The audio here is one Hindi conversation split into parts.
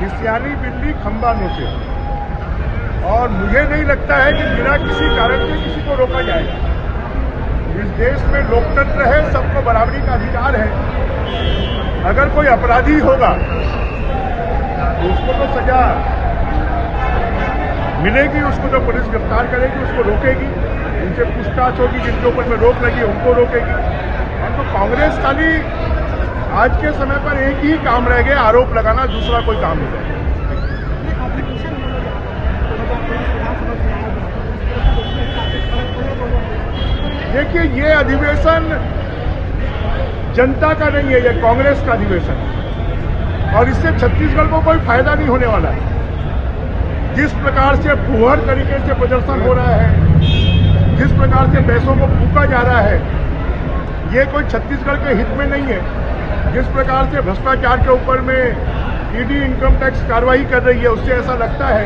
कि सियानी बिल्ली खंबा नोचे, और मुझे नहीं लगता है कि बिना किसी कारण से किसी को रोका जाएगा। इस देश में लोकतंत्र है, सबको बराबरी का अधिकार है। अगर कोई अपराधी होगा तो उसको तो सजा मिलेगी, उसको तो पुलिस गिरफ्तार करेगी, उसको रोकेगी, उनसे पूछताछ होगी, जिनके ऊपर में रोक लगी उनको रोकेगी। और तो कांग्रेस खाली आज के समय पर एक ही काम रह गया, आरोप लगाना, दूसरा कोई काम नहीं रह गया। देखिए, ये अधिवेशन जनता का नहीं है, ये कांग्रेस का अधिवेशन है, और इससे छत्तीसगढ़ को कोई फायदा नहीं होने वाला है। जिस प्रकार से फुहड़ तरीके से प्रदर्शन हो रहा है, जिस प्रकार से पैसों को फूंका जा रहा है, ये कोई छत्तीसगढ़ के हित में नहीं है। जिस प्रकार से भ्रष्टाचार के ऊपर में ईडी इनकम टैक्स कार्रवाई कर रही है, उससे ऐसा लगता है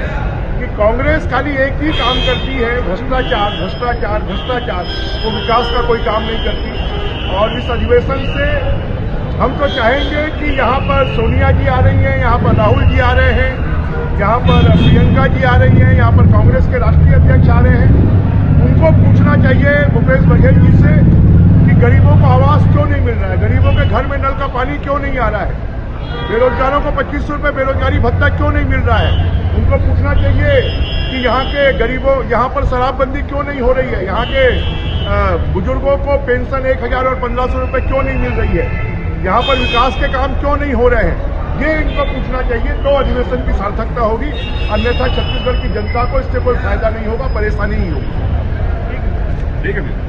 कि कांग्रेस खाली एक ही काम करती है, भ्रष्टाचार भ्रष्टाचार भ्रष्टाचार, वो विकास का कोई काम नहीं करती। और इस अधिवेशन से हम तो चाहेंगे कि यहाँ पर सोनिया जी आ रही हैं, यहाँ पर राहुल जी आ रहे हैं, यहाँ पर प्रियंका जी आ रही हैं, यहाँ पर कांग्रेस के राष्ट्रीय अध्यक्ष आ रहे हैं, उनको पूछना चाहिए भूपेश बघेल जी से कि गरीबों को आवास क्यों नहीं मिल रहा है, गरीबों के घर में नल का पानी क्यों नहीं आ रहा है, बेरोजगारों को 2500 रुपये बेरोजगारी भत्ता क्यों नहीं मिल रहा है। उनको पूछना चाहिए कि यहाँ के गरीबों, यहाँ पर शराबबंदी क्यों नहीं हो रही है, यहाँ के बुजुर्गों को पेंशन 1000 और 1500 रुपये क्यों नहीं मिल रही है, यहाँ पर विकास के काम क्यों नहीं हो रहे हैं। ये इनको पूछना चाहिए, तो अधिवेशन की सार्थकता होगी। अन्यथा छत्तीसगढ़ की जनता को इससे कोई फायदा नहीं होगा, परेशानी ही होगी। ठीक है।